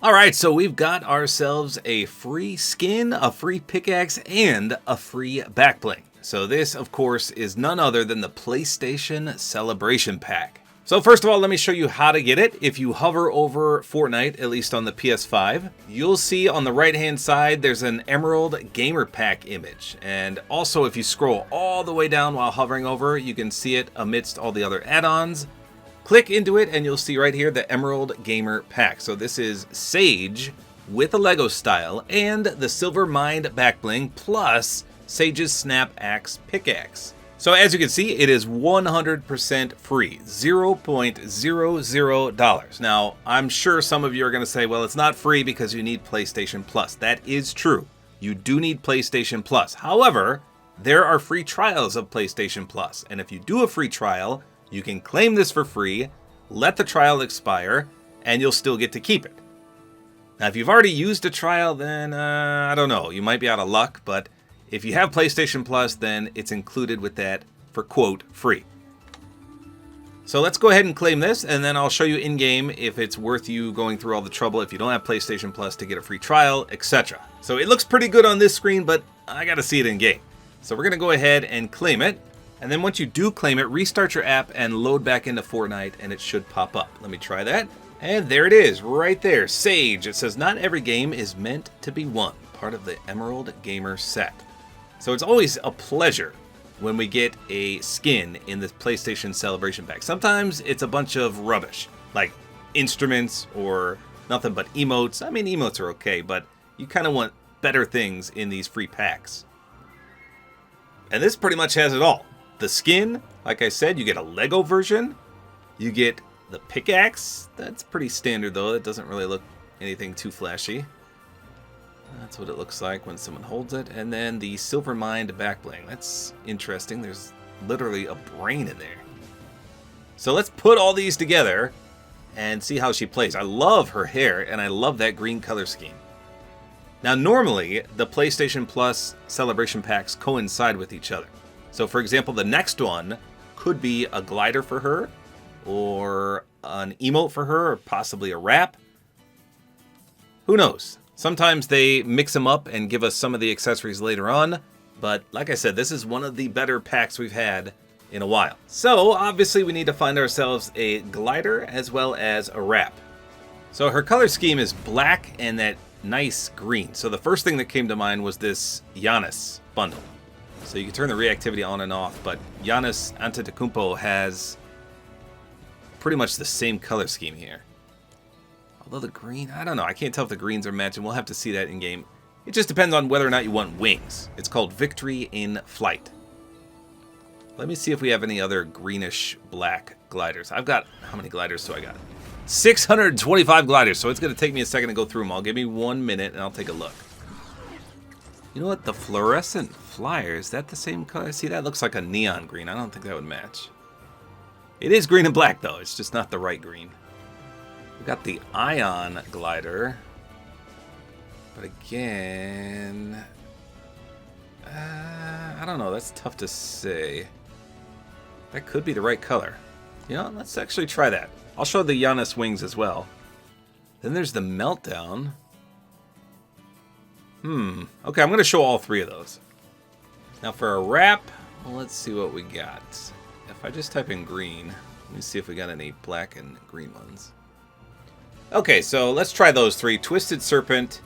Alright, so we've got ourselves a free skin, a free pickaxe, and a free backbling. So this, of course, is none other than the PlayStation Celebration Pack. So first of all, let me show you how to get it. If you hover over Fortnite, at least on the PS5, you'll see on the right-hand side, there's an Emerald Gamer Pack image. And also, if you scroll all the way down while hovering over, you can see it amidst all the other add-ons. Click into it and you'll see right here the Emerald Gamer Pack. So this is Sage with a Lego style and the Silver Mind Backbling plus Sage's Snap Axe Pickaxe. So as you can see, it is 100% free, $0.00. Now, I'm sure some of you are going to say, well, it's not free because you need PlayStation Plus. That is true. You do need PlayStation Plus. However, there are free trials of PlayStation Plus. And if you do a free trial, you can claim this for free, let the trial expire, and you'll still get to keep it. Now, if you've already used a trial, then I don't know. You might be out of luck, but if you have PlayStation Plus, then it's included with that for, quote, free. So let's go ahead and claim this, and then I'll show you in-game if it's worth you going through all the trouble if you don't have PlayStation Plus to get a free trial, etc. So it looks pretty good on this screen, but I gotta see it in-game. So we're gonna go ahead and claim it. And then once you do claim it, restart your app and load back into Fortnite and it should pop up. Let me try that. And there it is, right there, Sage. It says, not every game is meant to be won. Part of the Emerald Gamer set. So it's always a pleasure when we get a skin in the PlayStation Celebration Pack. Sometimes it's a bunch of rubbish, like instruments or nothing but emotes. I mean, emotes are okay, but you kind of want better things in these free packs. And this pretty much has it all. The skin, like I said, you get a Lego version. You get the pickaxe. That's pretty standard, though. It doesn't really look anything too flashy. That's what it looks like when someone holds it. And then the Silver Mind Backbling. That's interesting. There's literally a brain in there. So let's put all these together and see how she plays. I love her hair, and I love that green color scheme. Now, normally, the PlayStation Plus Celebration Packs coincide with each other. So, for example, the next one could be a glider for her, or an emote for her, or possibly a wrap. Who knows? Sometimes they mix them up and give us some of the accessories later on, but like I said, this is one of the better packs we've had in a while. So, obviously, we need to find ourselves a glider as well as a wrap. So, her color scheme is black and that nice green. So, the first thing that came to mind was this Giannis bundle. So you can turn the reactivity on and off, but Giannis Antetokounmpo has pretty much the same color scheme here. Although the green, I don't know. I can't tell if the greens are matching. We'll have to see that in game. It just depends on whether or not you want wings. It's called Victory in Flight. Let me see if we have any other greenish black gliders. I've got, how many gliders do I got? 625 gliders, so it's going to take me a second to go through them all. Give me 1 minute and I'll take a look. You know what? The fluorescent flyer, is that the same color? See, that looks like a neon green. I don't think that would match. It is green and black, though. It's just not the right green. We've got the ion glider. But again, I don't know. That's tough to say. That could be the right color. You know, let's actually try that. I'll show the Giannis wings as well. Then there's the Meltdown. Okay, I'm going to show all three of those. Now for a wrap, well, let's see what we got. If I just type in green, let me see if we got any black and green ones. Okay, so let's try those three. Twisted Serpent,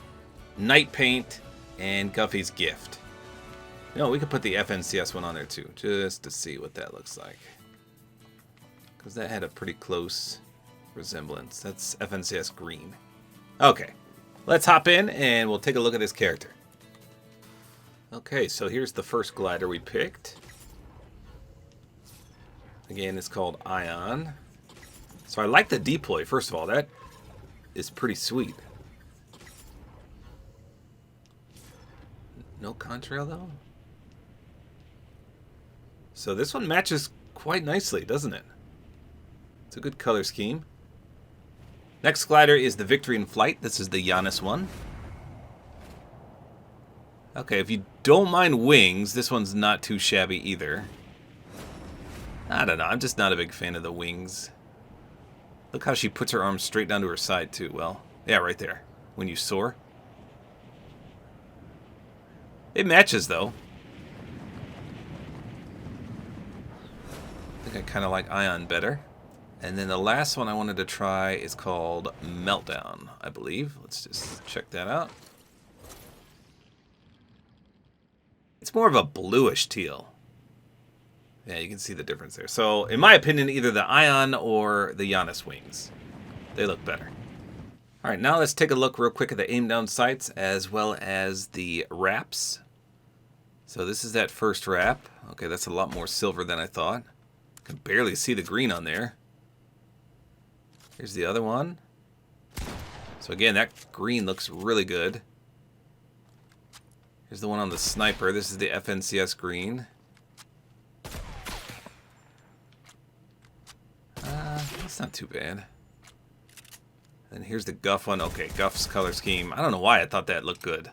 Night Paint, and Guffy's Gift. You know, we could put the FNCS one on there too, just to see what that looks like. Because that had a pretty close resemblance. That's FNCS green. Okay. Let's hop in and we'll take a look at this character. Okay, so here's the first glider we picked. Again, it's called Ion. So I like the deploy, first of all. That is pretty sweet. No contrail, though? So this one matches quite nicely, doesn't it? It's a good color scheme. Next glider is the Victory in Flight. This is the Giannis one. Okay, if you don't mind wings, this one's not too shabby either. I don't know, I'm just not a big fan of the wings. Look how she puts her arms straight down to her side too. Well, Yeah, right there. When you soar. It matches, though. I think I kind of like Ion better. And then the last one I wanted to try is called Meltdown, I believe. Let's just check that out. It's more of a bluish teal. Yeah, you can see the difference there. So, in my opinion, either the Ion or the Giannis wings. They look better. Alright, now let's take a look real quick at the aim down sights as well as the wraps. So this is that first wrap. Okay, that's a lot more silver than I thought. I can barely see the green on there. Here's the other one. So again, that green looks really good. Here's the one on the sniper. This is the FNCS green. That's not too bad. And here's the Guff one. Okay, Guff's color scheme. I don't know why I thought that looked good.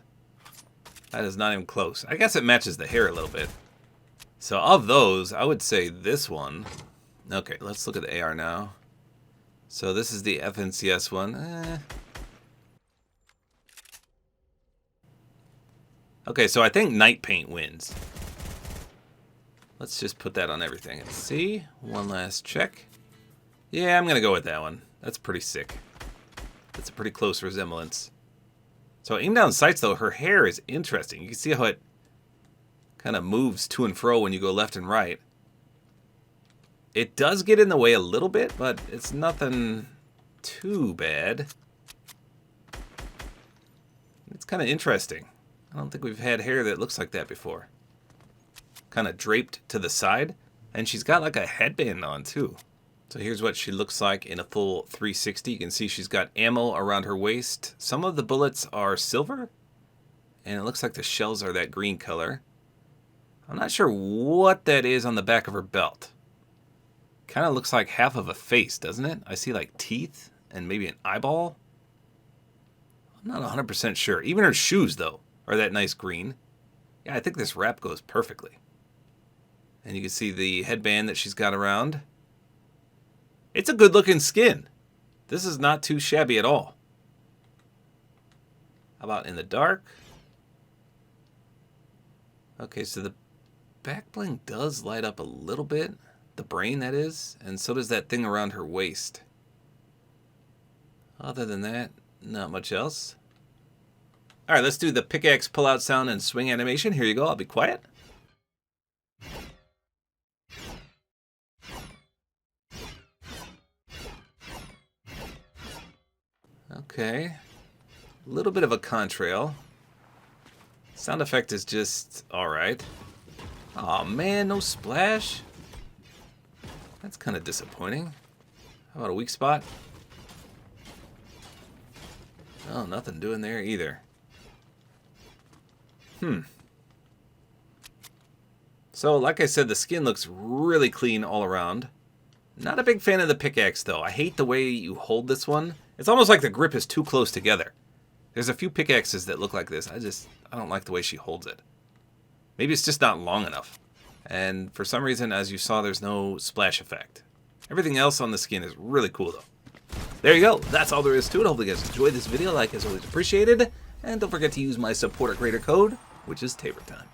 That is not even close. I guess it matches the hair a little bit. So of those, I would say this one. Okay, let's look at the AR now. So this is the FNCS one. Okay, so I think Night Paint wins. Let's just put that on everything and see. One last check. Yeah, I'm going to go with that one. That's pretty sick. That's a pretty close resemblance. So aim down sights, though, her hair is interesting. You can see how it kind of moves to and fro when you go left and right. It does get in the way a little bit, but it's nothing too bad. It's kind of interesting. I don't think we've had hair that looks like that before. Kind of draped to the side. And she's got like a headband on, too. So here's what she looks like in a full 360. You can see she's got ammo around her waist. Some of the bullets are silver. And it looks like the shells are that green color. I'm not sure what that is on the back of her belt. Kind of looks like half of a face, doesn't it? I see like teeth and maybe an eyeball. I'm not 100% sure. Even her shoes, though, are that nice green. Yeah, I think this wrap goes perfectly. And you can see the headband that she's got around. It's a good-looking skin. This is not too shabby at all. How about in the dark? Okay, so the backbling does light up a little bit. The brain, that is. And so does that thing around her waist. Other than that, not much else. Alright, let's do the pickaxe pull-out sound and swing animation. Here you go, I'll be quiet. Okay. A little bit of a contrail. Sound effect is just alright. Aw, man, no splash. That's kind of disappointing. How about a weak spot? Oh, nothing doing there either. So, like I said, the skin looks really clean all around. Not a big fan of the pickaxe, though. I hate the way you hold this one. It's almost like the grip is too close together. There's a few pickaxes that look like this. I don't like the way she holds it. Maybe it's just not long enough. And for some reason, as you saw, there's no splash effect. Everything else on the skin is really cool, though. There you go. That's all there is to it. Hopefully you guys enjoyed this video. Like is always appreciated. And don't forget to use my Support-A-Creator Code, which is Tabor time.